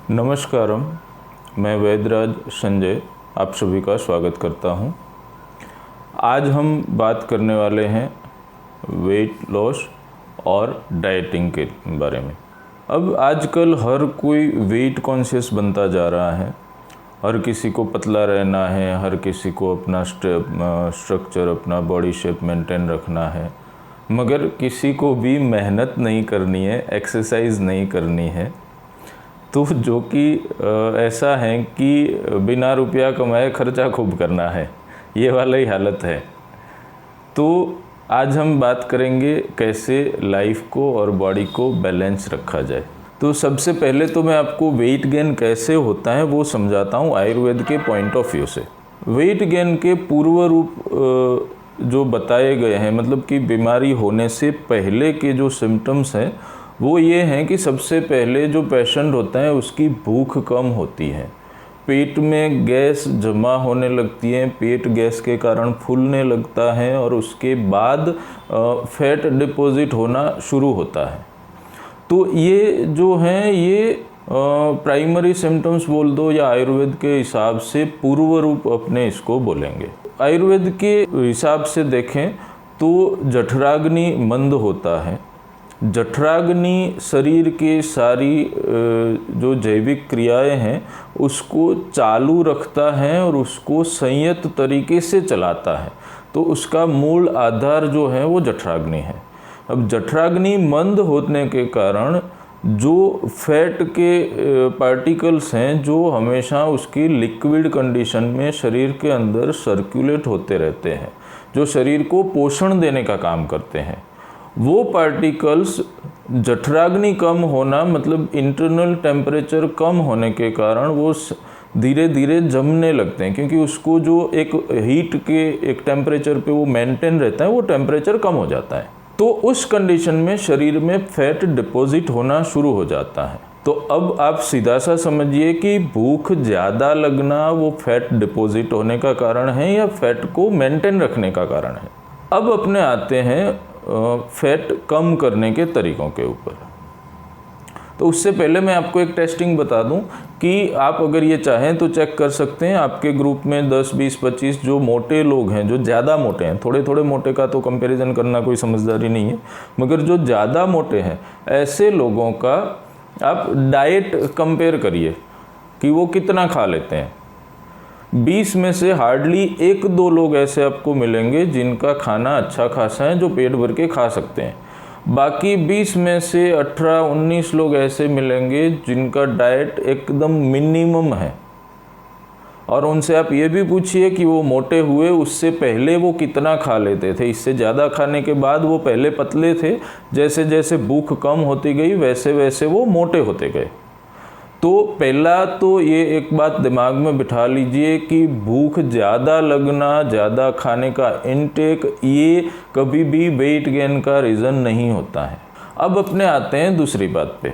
नमस्कारम, मैं वैद्यराज संजय आप सभी का स्वागत करता हूं। आज हम बात करने वाले हैं वेट लॉस और डाइटिंग के बारे में। अब आजकल हर कोई वेट कॉन्शियस बनता जा रहा है। हर किसी को पतला रहना है, हर किसी को अपना स्ट्रक्चर, अपना बॉडी शेप मेंटेन रखना है, मगर किसी को भी मेहनत नहीं करनी है, एक्सरसाइज नहीं करनी है। तो जो कि ऐसा है कि बिना रुपया कमाए खर्चा खूब करना है, ये वाला ही हालत है। तो आज हम बात करेंगे कैसे लाइफ को और बॉडी को बैलेंस रखा जाए। तो सबसे पहले तो मैं आपको वेट गेन कैसे होता है वो समझाता हूँ आयुर्वेद के पॉइंट ऑफ व्यू से। वेट गेन के पूर्व रूप जो बताए गए हैं, मतलब कि बीमारी होने से पहले के जो सिम्टम्स हैं वो ये हैं कि सबसे पहले जो पेशेंट होता है उसकी भूख कम होती है, पेट में गैस जमा होने लगती है, पेट गैस के कारण फूलने लगता है और उसके बाद फैट डिपॉजिट होना शुरू होता है। तो ये जो हैं ये प्राइमरी सिम्टम्स बोल दो या आयुर्वेद के हिसाब से पूर्व रूप अपने इसको बोलेंगे। आयुर्वेद के हिसाब से देखें तो जठराग्नि मंद होता है। जठराग्नि शरीर के सारी जो जैविक क्रियाएं हैं उसको चालू रखता है और उसको संयत तरीके से चलाता है। तो उसका मूल आधार जो है वो जठराग्नि है। अब जठराग्नि मंद होने के कारण जो फैट के पार्टिकल्स हैं जो हमेशा उसकी लिक्विड कंडीशन में शरीर के अंदर सर्कुलेट होते रहते हैं, जो शरीर को पोषण देने का काम करते हैं, वो पार्टिकल्स जठराग्नि कम होना मतलब इंटरनल टेम्परेचर कम होने के कारण वो धीरे धीरे जमने लगते हैं, क्योंकि उसको जो एक हीट के एक टेम्परेचर पे वो मेंटेन रहता है वो टेम्परेचर कम हो जाता है। तो उस कंडीशन में शरीर में फैट डिपॉजिट होना शुरू हो जाता है। तो अब आप सीधा सा समझिए कि भूख ज़्यादा लगना वो फैट डिपॉजिट होने का कारण है या फैट को मेंटेन रखने का कारण है। अब अपने आते हैं फैट कम करने के तरीक़ों के ऊपर। तो उससे पहले मैं आपको एक टेस्टिंग बता दूं कि आप अगर ये चाहें तो चेक कर सकते हैं आपके ग्रुप में 10, 20, 25 जो मोटे लोग हैं, जो ज़्यादा मोटे हैं, थोड़े थोड़े मोटे का तो कंपैरिजन करना कोई समझदारी नहीं है, मगर जो ज़्यादा मोटे हैं ऐसे लोगों का आप डाइट कंपेयर करिए कि वो कितना खा लेते हैं। 20 में से हार्डली 1-2 लोग ऐसे आपको मिलेंगे जिनका खाना अच्छा खासा है, जो पेट भर के खा सकते हैं। बाकी 20 में से 18-19 लोग ऐसे मिलेंगे जिनका डाइट एकदम मिनिमम है। और उनसे आप ये भी पूछिए कि वो मोटे हुए उससे पहले वो कितना खा लेते थे। इससे ज़्यादा खाने के बाद वो पहले पतले थे, जैसे जैसे भूख कम होती गई वैसे वैसे वो मोटे होते गए। तो पहला तो ये एक बात दिमाग में बिठा लीजिए कि भूख ज़्यादा लगना, ज़्यादा खाने का इनटेक, ये कभी भी वेट गेन का रीज़न नहीं होता है। अब अपने आते हैं दूसरी बात पे।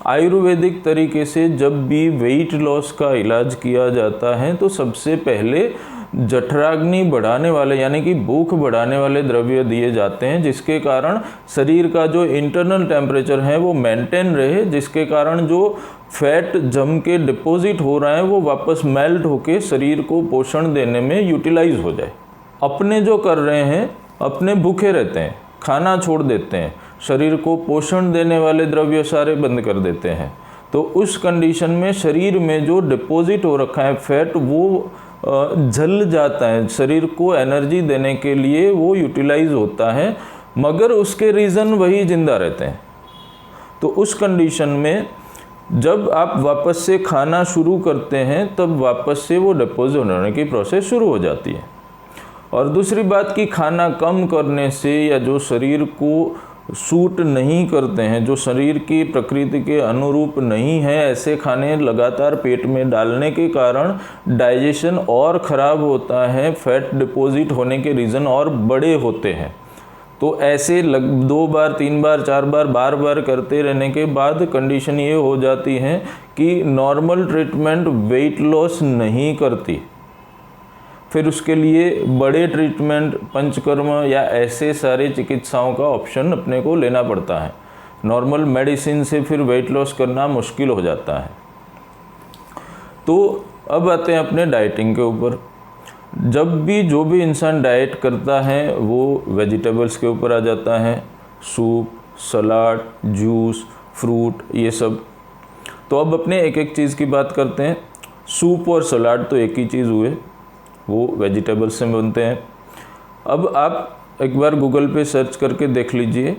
आयुर्वेदिक तरीके से जब भी वेट लॉस का इलाज किया जाता है तो सबसे पहले जठराग्नि बढ़ाने वाले यानी कि भूख बढ़ाने वाले द्रव्य दिए जाते हैं, जिसके कारण शरीर का जो इंटरनल टेम्परेचर है वो मेंटेन रहे, जिसके कारण जो फैट जम के डिपॉजिट हो रहा है वो वापस मेल्ट होके शरीर को पोषण देने में यूटिलाइज हो जाए। अपने जो कर रहे हैं अपने भूखे रहते हैं, खाना छोड़ देते हैं, शरीर को पोषण देने वाले द्रव्य सारे बंद कर देते हैं। तो उस कंडीशन में शरीर में जो डिपॉजिट हो रखा है फैट वो जल जाता है, शरीर को एनर्जी देने के लिए वो यूटिलाइज होता है, मगर उसके रीज़न वही जिंदा रहते हैं। तो उस कंडीशन में जब आप वापस से खाना शुरू करते हैं तब वापस से वो डिपॉजिट होने की प्रोसेस शुरू हो जाती है। और दूसरी बात कि खाना कम करने से या जो शरीर को सूट नहीं करते हैं, जो शरीर की प्रकृति के अनुरूप नहीं है, ऐसे खाने लगातार पेट में डालने के कारण डाइजेशन और ख़राब होता है, फैट डिपॉजिट होने के रीज़न और बड़े होते हैं। तो ऐसे 2 बार 3 बार 4 बार बार बार करते रहने के बाद कंडीशन ये हो जाती है कि नॉर्मल ट्रीटमेंट वेट लॉस नहीं करती। फिर उसके लिए बड़े ट्रीटमेंट, पंचकर्म या ऐसे सारे चिकित्साओं का ऑप्शन अपने को लेना पड़ता है। नॉर्मल मेडिसिन से फिर वेट लॉस करना मुश्किल हो जाता है। तो अब आते हैं अपने डाइटिंग के ऊपर। जब भी जो भी इंसान डाइट करता है वो वेजिटेबल्स के ऊपर आ जाता है, सूप, सलाद, जूस, फ्रूट, ये सब। तो अब अपने एक एक चीज़ की बात करते हैं। सूप और सलाद तो एक ही चीज़ हुए, वो वेजिटेबल्स से बनते हैं। अब आप एक बार गूगल पे सर्च करके देख लीजिए,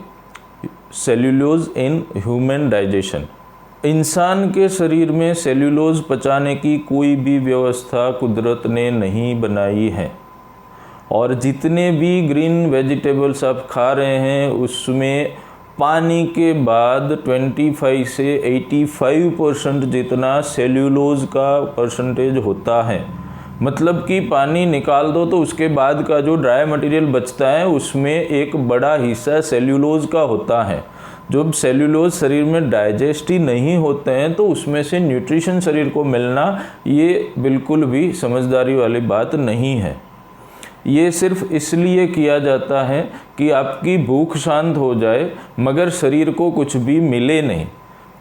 सेल्यूलोज इन ह्यूमन डाइजेशन। इंसान के शरीर में सेल्यूलोज पचाने की कोई भी व्यवस्था कुदरत ने नहीं बनाई है, और जितने भी ग्रीन वेजिटेबल्स आप खा रहे हैं उसमें पानी के बाद 25 से 85% जितना सेल्यूलोज का परसेंटेज होता है। मतलब कि पानी निकाल दो तो उसके बाद का जो ड्राई मटेरियल बचता है उसमें एक बड़ा हिस्सा सेल्यूलोज का होता है। जब सेल्यूलोज शरीर में डाइजेस्ट ही नहीं होते हैं तो उसमें से न्यूट्रिशन शरीर को मिलना ये बिल्कुल भी समझदारी वाली बात नहीं है। ये सिर्फ इसलिए किया जाता है कि आपकी भूख शांत हो जाए मगर शरीर को कुछ भी मिले नहीं।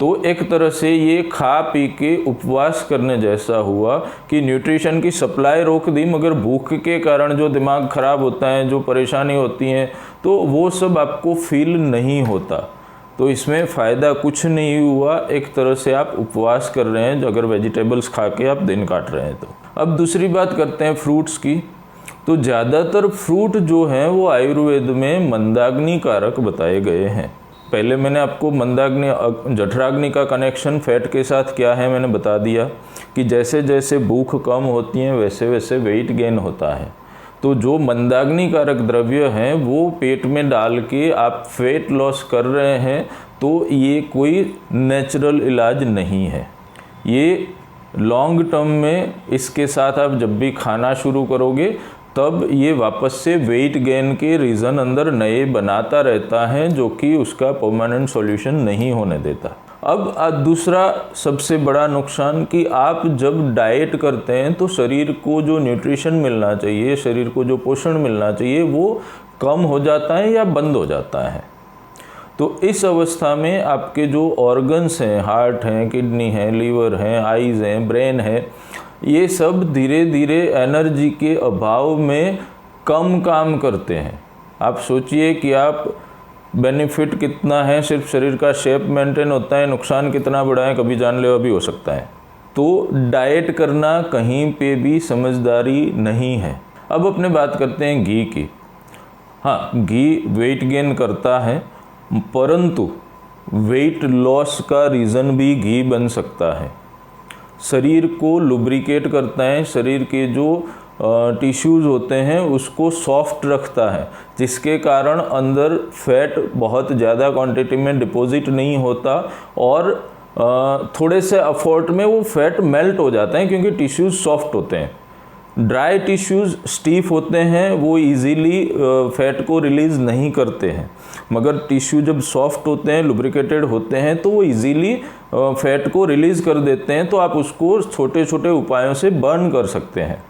तो एक तरह से ये खा पी के उपवास करने जैसा हुआ कि न्यूट्रिशन की सप्लाई रोक दी, मगर भूख के कारण जो दिमाग खराब होता है, जो परेशानी होती है, तो वो सब आपको फील नहीं होता। तो इसमें फ़ायदा कुछ नहीं हुआ। एक तरह से आप उपवास कर रहे हैं अगर वेजिटेबल्स खा के आप दिन काट रहे हैं तो। अब दूसरी बात करते हैं फ्रूट्स की। तो ज़्यादातर फ्रूट जो हैं वो आयुर्वेद में मंदाग्नि कारक बताए गए हैं। पहले मैंने आपको मंदाग्नि जठराग्नि का कनेक्शन फैट के साथ क्या है मैंने बता दिया कि जैसे जैसे भूख कम होती है वैसे वैसे वेट गेन होता है। तो जो मंदाग्नि कारक द्रव्य हैं वो पेट में डाल के आप फैट लॉस कर रहे हैं, तो ये कोई नेचुरल इलाज नहीं है। ये लॉन्ग टर्म में इसके साथ आप जब भी खाना शुरू करोगे तब ये वापस से वेट गेन के रीज़न अंदर नए बनाता रहता है, जो कि उसका परमानेंट सॉल्यूशन नहीं होने देता। अब दूसरा सबसे बड़ा नुकसान कि आप जब डाइट करते हैं तो शरीर को जो न्यूट्रिशन मिलना चाहिए, शरीर को जो पोषण मिलना चाहिए, वो कम हो जाता है या बंद हो जाता है। तो इस अवस्था में आपके जो ऑर्गन्स हैं, हार्ट हैं, किडनी है, लीवर हैं, आईज़ हैं, ब्रेन है, ये सब धीरे धीरे एनर्जी के अभाव में कम काम करते हैं। आप सोचिए कि आप बेनिफिट कितना है, सिर्फ शरीर का शेप मेंटेन होता है, नुकसान कितना बड़ा है कभी जानलेवा भी हो सकता है। तो डाइट करना कहीं पे भी समझदारी नहीं है। अब अपने बात करते हैं घी की। हाँ, घी वेट गेन करता है, परंतु वेट लॉस का रीज़न भी घी बन सकता है। शरीर को लुब्रिकेट करता है, शरीर के जो टिश्यूज़ होते हैं उसको सॉफ्ट रखता है, जिसके कारण अंदर फैट बहुत ज़्यादा क्वांटिटी में डिपॉजिट नहीं होता और थोड़े से एफर्ट में वो फैट मेल्ट हो जाता है, क्योंकि टिश्यूज़ सॉफ्ट होते हैं। ड्राई टिश्यूज़ स्टीफ होते हैं, वो इजीली फैट को रिलीज़ नहीं करते हैं, मगर टिश्यू जब सॉफ्ट होते हैं, लुब्रिकेटेड होते हैं, तो वो इजीली फैट को रिलीज़ कर देते हैं। तो आप उसको छोटे छोटे उपायों से बर्न कर सकते हैं।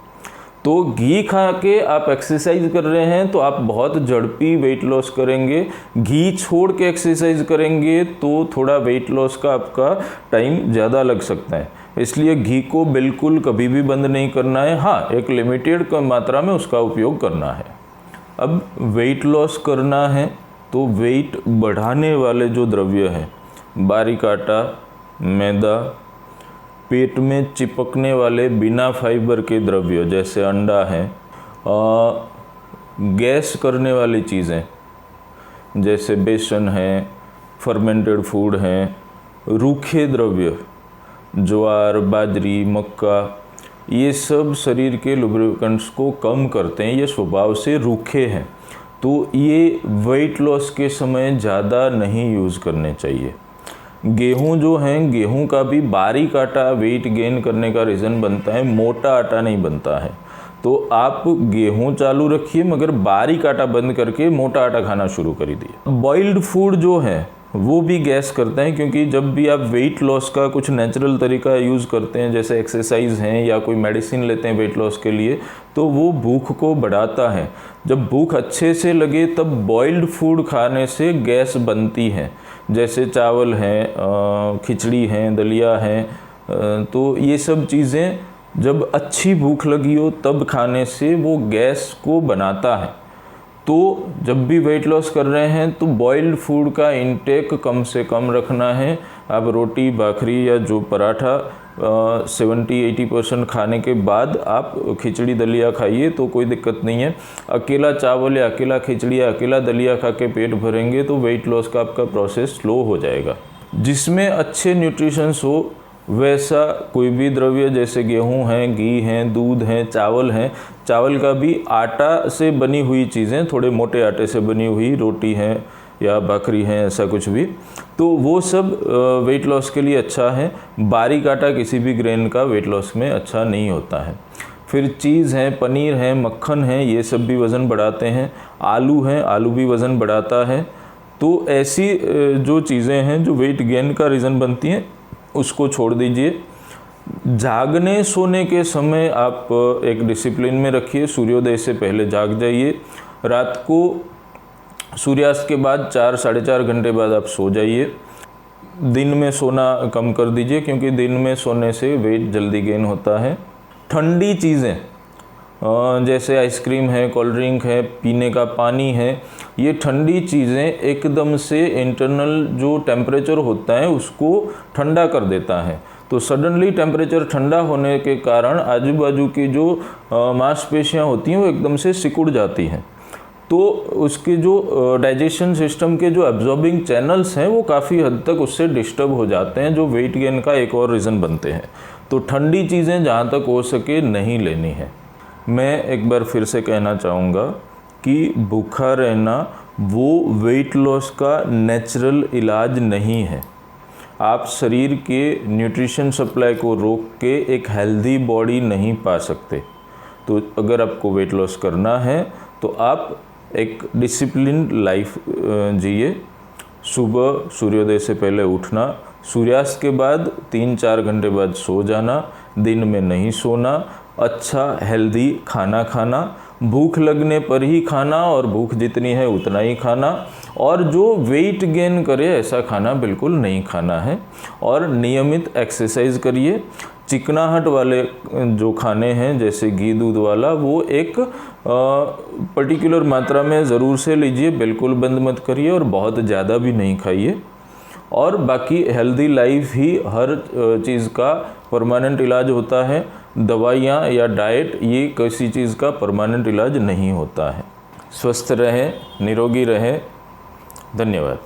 तो घी खा के आप एक्सरसाइज कर रहे हैं तो आप बहुत झड़पी वेट लॉस करेंगे। घी छोड़ के एक्सरसाइज करेंगे तो थोड़ा वेट लॉस का आपका टाइम ज़्यादा लग सकता है। इसलिए घी को बिल्कुल कभी भी बंद नहीं करना है। हाँ, एक लिमिटेड मात्रा में उसका उपयोग करना है। अब वेट लॉस करना है तो वेट बढ़ाने वाले जो द्रव्य हैं, बारीक आटा, मैदा, पेट में चिपकने वाले बिना फाइबर के द्रव्य जैसे अंडा है, गैस करने वाली चीज़ें जैसे बेसन है, फर्मेंटेड फूड हैं, रूखे द्रव्य ज्वार, बाजरी, मक्का, ये सब शरीर के लुब्रिकेंट्स को कम करते हैं, ये स्वभाव से रूखे हैं। तो ये वेट लॉस के समय ज़्यादा नहीं यूज़ करने चाहिए। गेहूं जो हैं, गेहूं का भी बारीक आटा वेट गेन करने का रीज़न बनता है, मोटा आटा नहीं बनता है। तो आप गेहूं चालू रखिए मगर बारीक आटा बंद करके मोटा आटा खाना शुरू कर दिए। बॉइल्ड फूड जो है वो भी गैस करते हैं, क्योंकि जब भी आप वेट लॉस का कुछ नेचुरल तरीका यूज़ करते हैं, जैसे एक्सरसाइज हैं या कोई मेडिसिन लेते हैं वेट लॉस के लिए, तो वो भूख को बढ़ाता है। जब भूख अच्छे से लगे तब बॉइल्ड फूड खाने से गैस बनती है, जैसे चावल है, खिचड़ी है, दलिया है, तो ये सब चीज़ें जब अच्छी भूख लगी हो तब खाने से वो गैस को बनाता है। तो जब भी वेट लॉस कर रहे हैं तो बॉइल्ड फूड का इंटेक कम से कम रखना है। आप रोटी भाखरी या जो पराठा 70-80% खाने के बाद आप खिचड़ी दलिया खाइए तो कोई दिक्कत नहीं है। अकेला चावल या अकेला खिचड़ी या अकेला दलिया खा के पेट भरेंगे तो वेट लॉस का आपका प्रोसेस स्लो हो जाएगा। जिसमें अच्छे न्यूट्रिशंस हो वैसा कोई भी द्रव्य, जैसे गेहूं हैं, घी हैं, दूध हैं, चावल हैं। चावल का भी आटा से बनी हुई चीज़ें, थोड़े मोटे आटे से बनी हुई रोटी हैं या भाखरी हैं, ऐसा कुछ भी, तो वो सब वेट लॉस के लिए अच्छा है। बारीक आटा किसी भी ग्रेन का वेट लॉस में अच्छा नहीं होता है। फिर चीज़ है, पनीर है, मक्खन है, ये सब भी वज़न बढ़ाते हैं। आलू हैं, आलू भी वज़न बढ़ाता है। तो ऐसी जो चीज़ें हैं जो वेट गेन का रीज़न बनती हैं उसको छोड़ दीजिए। जागने सोने के समय आप एक डिसिप्लिन में रखिए। सूर्योदय से पहले जाग जाइए। रात को सूर्यास्त के बाद 4-4.5 घंटे बाद आप सो जाइए। दिन में सोना कम कर दीजिए क्योंकि दिन में सोने से वेट जल्दी गेन होता है। ठंडी चीज़ें जैसे आइसक्रीम है, कोल्ड ड्रिंक है, पीने का पानी है, ये ठंडी चीज़ें एकदम से इंटरनल जो टेम्परेचर होता है उसको ठंडा कर देता है। तो सडनली टेम्परेचर ठंडा होने के कारण आजू बाजू की जो मांसपेशियाँ होती हैं वो एकदम से सिकुड़ जाती हैं। तो उसके जो डाइजेशन सिस्टम के जो एब्जॉर्बिंग चैनल्स हैं वो काफ़ी हद तक उससे डिस्टर्ब हो जाते हैं, जो वेट गेन का एक और रीज़न बनते हैं। तो ठंडी चीज़ें जहाँ तक हो सके नहीं लेनी है। मैं एक बार फिर से कहना चाहूँगा कि भूखा रहना वो वेट लॉस का नेचुरल इलाज नहीं है। आप शरीर के न्यूट्रिशन सप्लाई को रोक के एक हेल्दी बॉडी नहीं पा सकते। तो अगर आपको वेट लॉस करना है तो आप एक डिसिप्लिन लाइफ जिए। सुबह सूर्योदय से पहले उठना, सूर्यास्त के बाद 3-4 घंटे बाद सो जाना, दिन में नहीं सोना, अच्छा हेल्दी खाना खाना, भूख लगने पर ही खाना और भूख जितनी है उतना ही खाना, और जो वेट गेन करे ऐसा खाना बिल्कुल नहीं खाना है। और नियमित एक्सरसाइज करिए। चिकनाहट वाले जो खाने हैं जैसे घी दूध वाला वो एक पर्टिकुलर मात्रा में ज़रूर से लीजिए, बिल्कुल बंद मत करिए और बहुत ज़्यादा भी नहीं खाइए। और बाकी हेल्दी लाइफ ही हर चीज़ का परमानेंट इलाज होता है। दवाइयाँ या डाइट ये किसी चीज़ का परमानेंट इलाज नहीं होता है। स्वस्थ रहें, निरोगी रहें। धन्यवाद।